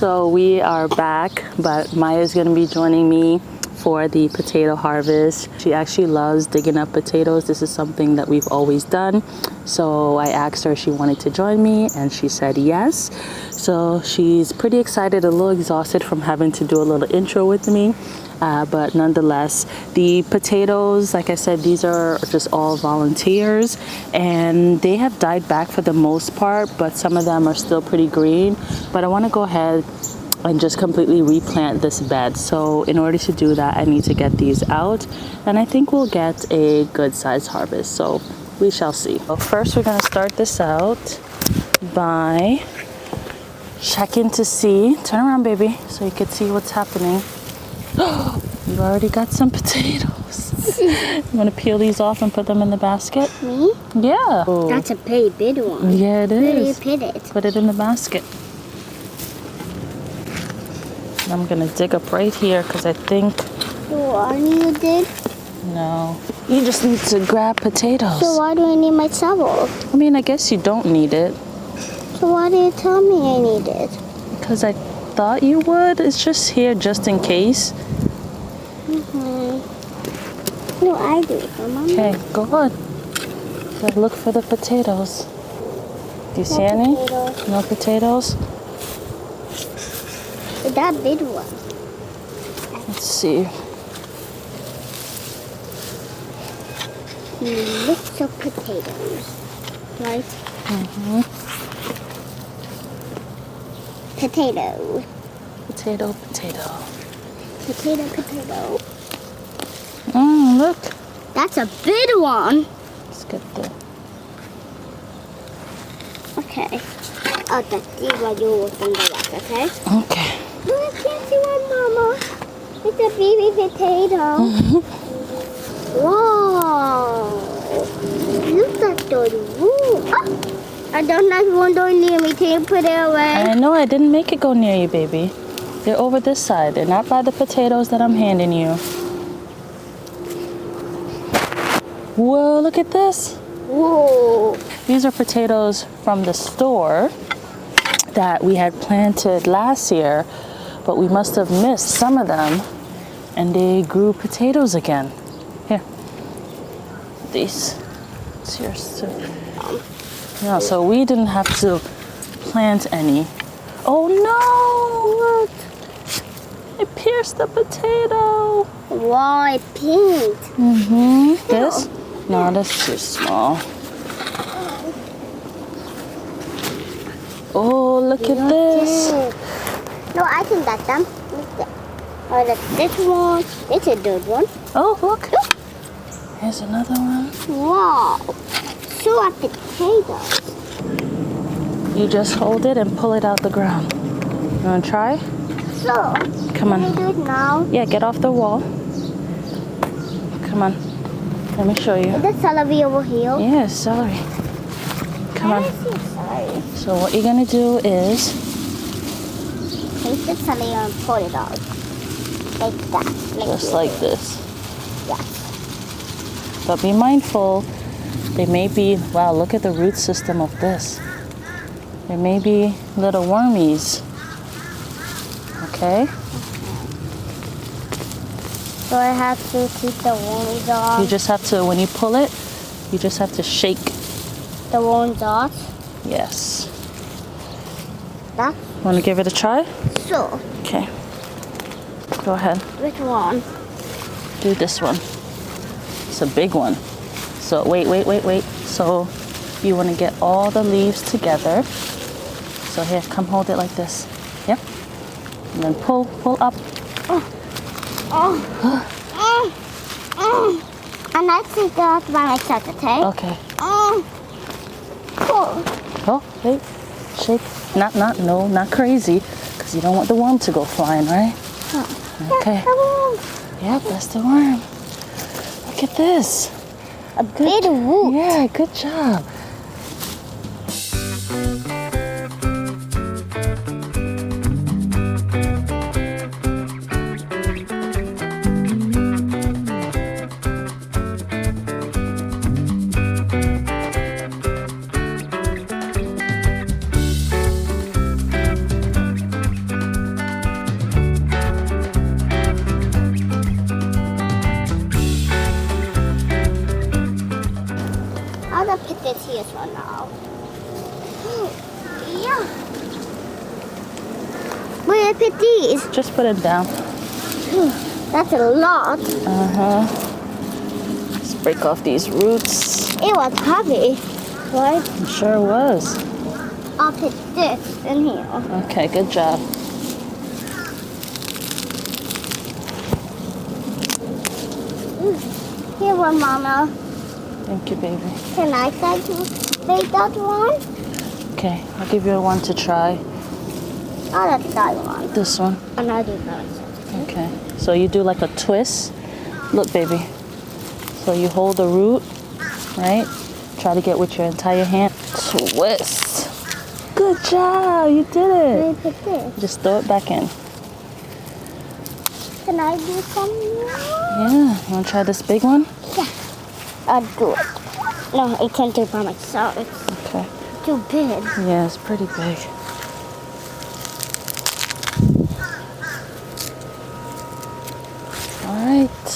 So we are back, but Maya's gonna be joining me for the potato harvest. She actually loves digging up potatoes. This is something that we've always done. So I asked her if she wanted to join me and she said yes. So she's pretty excited, a little exhausted from having to do a little intro with me. But nonetheless, the potatoes, like I said, these are just all volunteers and they have died back for the most part, but some of them are still pretty green. But I want to go ahead and just completely replant this bed. So in order to do that, I need to get these out and I think we'll get a good size harvest. So we shall see. So first, we're going to start this out by checking to see. Turn around, baby, so you can see what's happening. You already got some potatoes. You want to peel these off and put them in the basket? Me? Yeah. That's a pretty big one. Yeah, it is. Where do you put it? Put it in the basket. And I'm going to dig up right here because I think... What you did? No. You just need to grab potatoes. So why do I need my shovel? I mean, I guess you don't need it. So why do you tell me I need it? Because I thought you would. It's just here just in case. No, I do it, Mama. Okay, go on. Go look for the potatoes. Do you see any? Potatoes. No potatoes? That big one. Let's see. Little potatoes, right? Mm-hmm. Potato. Potato, potato. Potato, potato. Look. That's a big one. Let's get the... Okay. Oh, that's what you will from the left, okay? Okay. No, I can't see one, Mama. It's a baby potato. Wow. Look at those roots. Oh, I don't like one going near me. Can you put it away? I know I didn't make it go near you, baby. They're over this side. They're not by the potatoes that I'm handing you. Whoa, look at this. Whoa. These are potatoes from the store that we had planted last year, but we must have missed some of them and they grew potatoes again. Here. These. It's yours too. No, so we didn't have to plant any. Oh no! Look! It pierced the potato. Wow, it pink. Mm-hmm. This? No, that's too small. Oh, look at this. No, I can get them. Oh, that's this one. It's a good one. Oh, look. Here's another one. Wow. So are potatoes. You just hold it and pull it out the ground. You want to try? So, Come on. can I do it now? Yeah, get off the wall. Come on. Let me show you. Is the celery over here? Yeah, celery. Come on. I see celery. So what you're going to do is... Take the celery and pull it out. Like that. Just like this. Yes. But be mindful. They may be... Wow, look at the root system of this. There may be little wormies. Okay? So I have to keep the worms off. You just have to, when you pull it, you just have to shake. The worms off. Yes. That. Want to give it a try? So, Okay. Go ahead. which one? Do this one. It's a big one. So wait. So you want to get all the leaves together. So here, come hold it like this. Yep. And then pull up. And I take that by myself, okay? Okay. Cool. Oh, wait. Shake. Not crazy. Because you don't want the worm to go flying, right? Okay. Yep, that's the worm. Look at this. A big root. Yeah, good job. this here for now. Yeah. Where I put these? Just put it down. That's a lot. Let's break off these roots. It was heavy, right? It sure was. I'll put this in here. Okay, good job. Here one, Mama. Thank you, baby. Can I try to make that one? Okay, I'll give you one to try. Oh, that's that one. This one. And I do that. Okay, so you do like a twist. Look, baby. So you hold the root, right? Try to get with your entire hand. Twist. Good job, you did Can I it. put this? Just throw it back in. Can I do some more? Yeah, you wanna try this big one? Yeah. I'll do it. No, I can't do it by myself. It's Okay. too big. Yeah, it's pretty big. All right.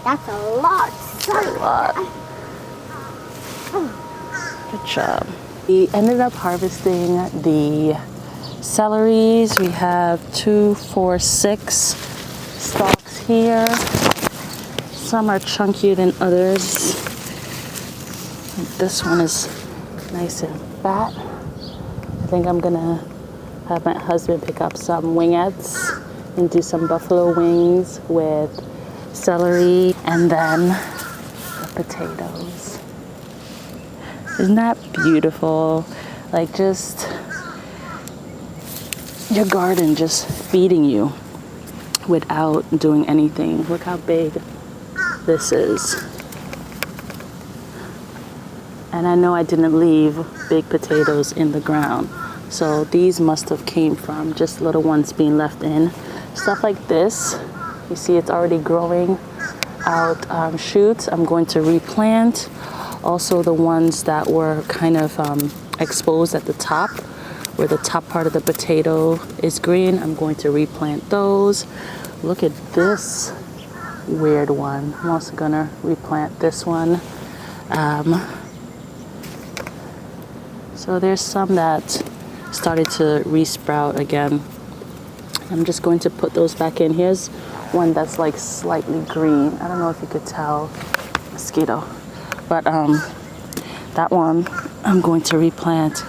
That's a lot. A lot. Good job. We ended up harvesting the celeries. We have 2, 4, 6 stalks here. Some are chunkier than others. This one is nice and fat. I think I'm gonna have my husband pick up some wingettes and do some buffalo wings with celery and then the potatoes. Isn't that beautiful? Like just your garden just feeding you without doing anything. Look how big this is. And I know I didn't leave big potatoes in the ground. So these must have came from just little ones being left in. Stuff like this, you see it's already growing out shoots. I'm going to replant. Also the ones that were kind of exposed at the top, where the top part of the potato is green, I'm going to replant those. Look at this weird one. I'm also gonna replant this one. So there's some that started to resprout again. I'm just going to put those back in. Here's one that's like slightly green. I don't know if you could tell, mosquito. But that one I'm going to replant.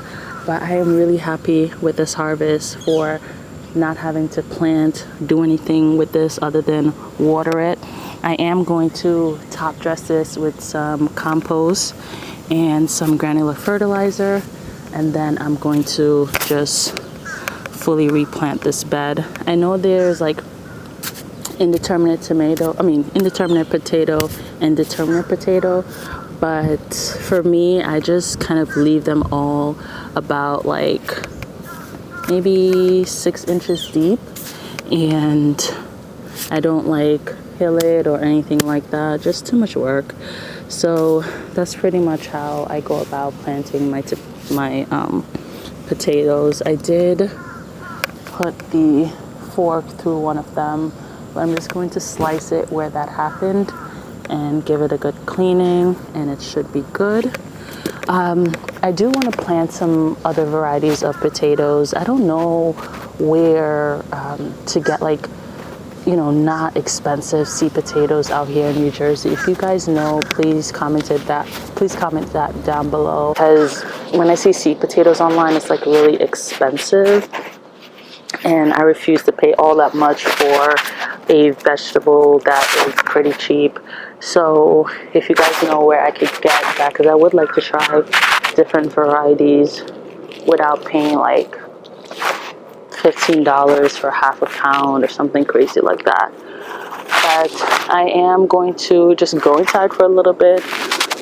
But I am really happy with this harvest for not having to plant, do anything with this other than water it. I am going to top dress this with some compost and some granular fertilizer. And then I'm going to just fully replant this bed. I know there's like indeterminate potato and determinate potato, but for me, I just kind of leave them all about like maybe 6 inches deep, and I don't like hill it or anything like that, just too much work. So that's pretty much how I go about planting my potatoes. I did put the fork through one of them, but I'm just going to slice it where that happened and give it a good cleaning, and it should be good. I do want to plant some other varieties of potatoes. I don't know where to get like, you know, not expensive seed potatoes out here in New Jersey. If you guys know, please comment that down below, because when I see seed potatoes online, it's like really expensive, and I refuse to pay all that much for a vegetable that is pretty cheap. So if you guys know where I could get that, because I would like to try different varieties without paying like $15 for half a pound or something crazy like that. But I am going to just go inside for a little bit,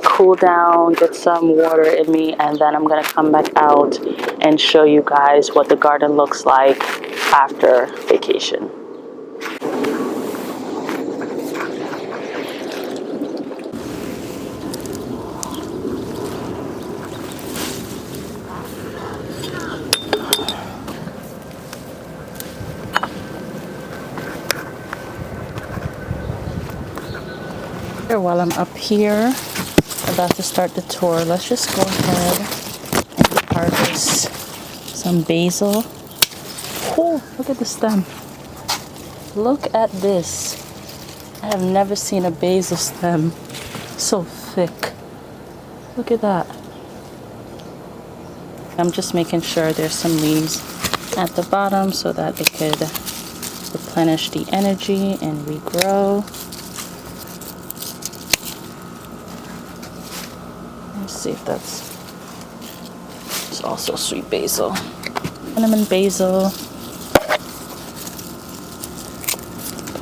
cool down, get some water in me, and then I'm gonna come back out and show you guys what the garden looks like after vacation. While I'm up here, about to start the tour. Let's just go ahead and harvest some basil. Oh, look at the stem. Look at this. I have never seen a basil stem so thick. Look at that. I'm just making sure there's some leaves at the bottom so that it could replenish the energy and regrow. Let's see if it's also sweet basil. Cinnamon basil.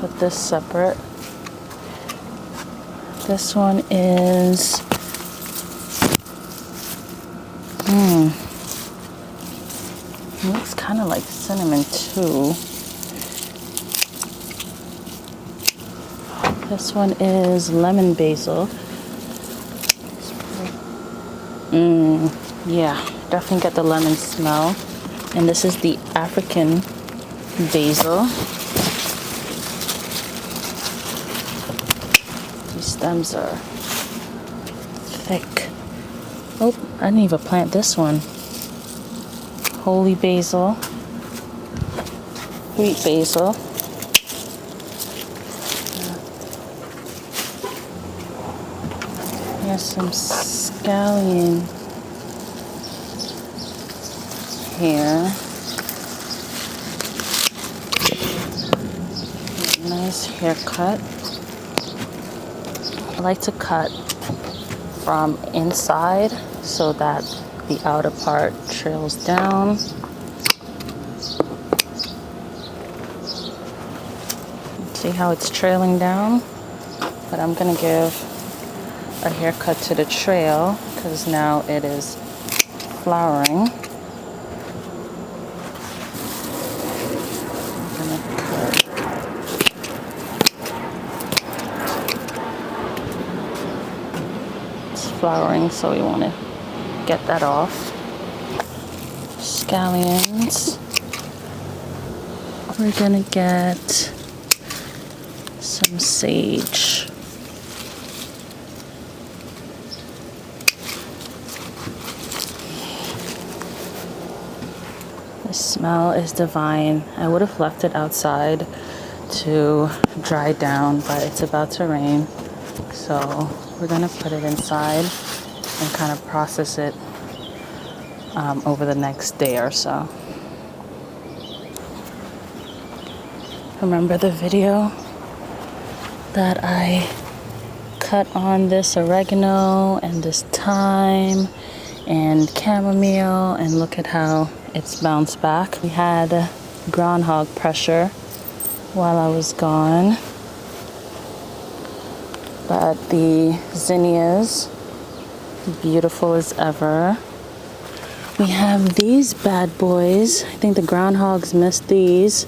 Put this separate. This one is it looks kind of like cinnamon too. This one is lemon basil. Yeah, definitely get the lemon smell. And this is the African basil. These stems are thick. Oh, I didn't even plant this one. Holy basil. Sweet basil. Here's some scallion here. Nice haircut. I like to cut from inside so that the outer part trails down. See how it's trailing down? But I'm gonna give a haircut to the trail because now it is flowering. I'm gonna cut. It's flowering, so we want to get that off. Scallions. We're gonna get some sage. The smell is divine. I would have left it outside to dry down, but it's about to rain. So we're gonna put it inside and kind of process it over the next day or so. Remember the video that I cut on this oregano and this thyme and chamomile, and look at how it's bounced back. We had groundhog pressure while I was gone, but the zinnias, beautiful as ever. We have these bad boys. I think the groundhogs missed these.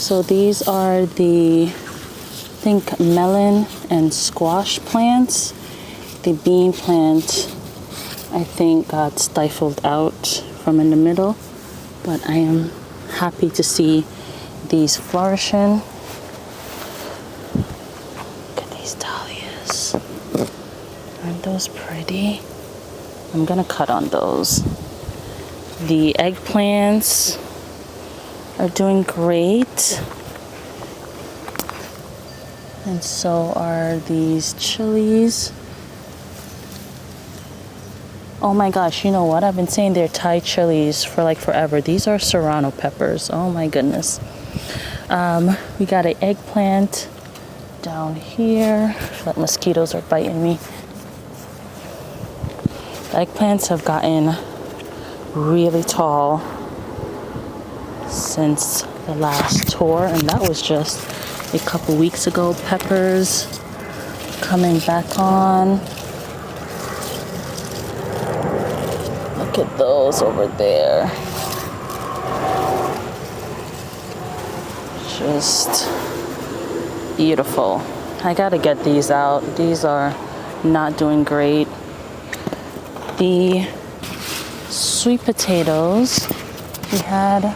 So these are the, I think, melon and squash plants. The bean plant, I think, got stifled out from in the middle, but I am happy to see these flourishing. Look at these dahlias. Aren't those pretty? I'm gonna cut on those. The eggplants are doing great, and so are these chilies. Oh my gosh, you know what? I've been saying they're Thai chilies for like forever. These are serrano peppers. Oh my goodness. We got an eggplant down here. Like mosquitoes are biting me. The eggplants have gotten really tall since the last tour, and that was just a couple weeks ago. Peppers coming back on. Look at those over there. Just beautiful. I gotta get these out. These are not doing great. The sweet potatoes, we had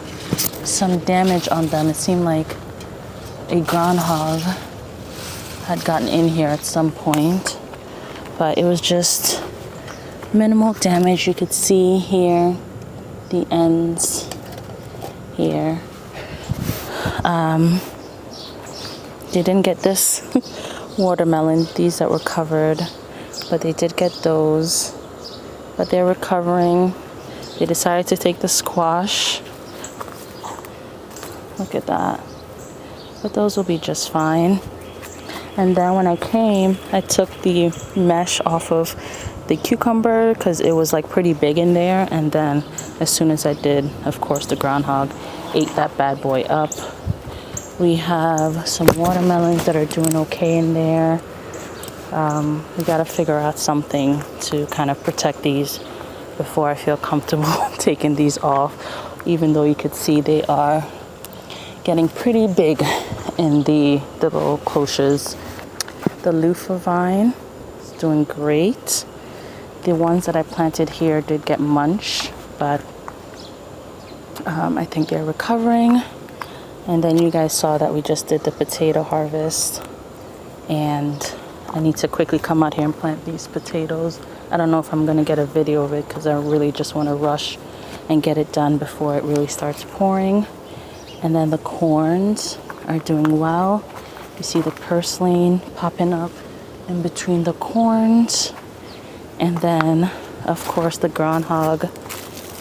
some damage on them. It seemed like a groundhog had gotten in here at some point. but it was just minimal damage. You could see here the ends here. They didn't get this watermelon, these that were covered, but they did get those, but they're recovering. They decided to take the squash. Look at that. But those will be just fine. And then when I came, I took the mesh off of the cucumber because it was like pretty big in there. And then as soon as I did, of course, the groundhog ate that bad boy up. We have some watermelons that are doing okay in there. We got to figure out something to kind of protect these before I feel comfortable taking these off, even though you could see they are getting pretty big in the little cloches. The loofah vine is doing great. The ones that I planted here did get munched, but I think they're recovering. And then you guys saw that we just did the potato harvest, and I need to quickly come out here and plant these potatoes. I don't know if I'm gonna get a video of it because I really just want to rush and get it done before it really starts pouring. And then the corns are doing well. You see the purslane popping up in between the corns. And then, of course, the groundhog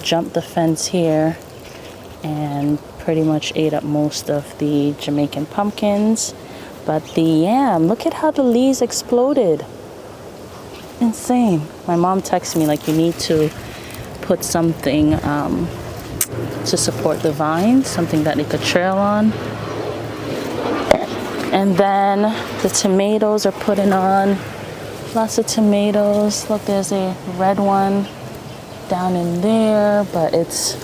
jumped the fence here and pretty much ate up most of the Jamaican pumpkins. But the yam, look at how the leaves exploded. Insane. My mom texted me like, you need to put something to support the vines, something that they could trail on. And then the tomatoes are putting on. Lots of tomatoes. Look, there's a red one down in there, but it's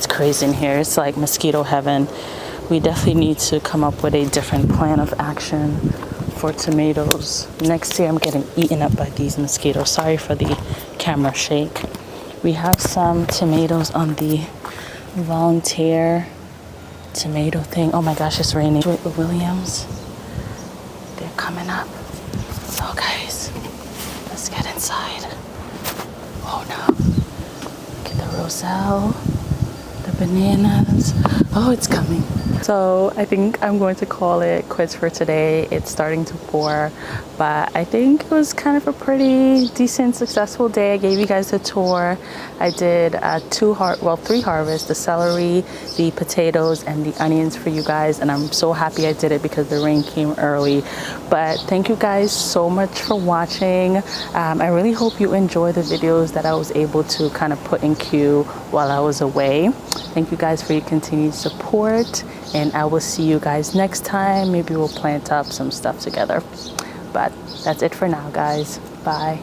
crazy in here. It's like mosquito heaven. We definitely need to come up with a different plan of action for tomatoes. Next year I'm getting eaten up by these mosquitoes. Sorry for the camera shake. We have some tomatoes on the volunteer tomato thing. Oh my gosh, it's raining. The Williams, they're coming up. So guys, let's get inside. Oh no. Get the roselle, the bananas. Oh, it's coming. So I think I'm going to call it quits for today. It's starting to pour, but I think it was kind of a pretty decent, successful day. I gave you guys a tour. I did three harvests, the celery, the potatoes, and the onions for you guys. And I'm so happy I did it because the rain came early. But thank you guys so much for watching. I really hope you enjoy the videos that I was able to kind of put in queue while I was away. Thank you guys for your continued support, and I will see you guys next time. Maybe we'll plant up some stuff together. But that's it for now, guys. Bye.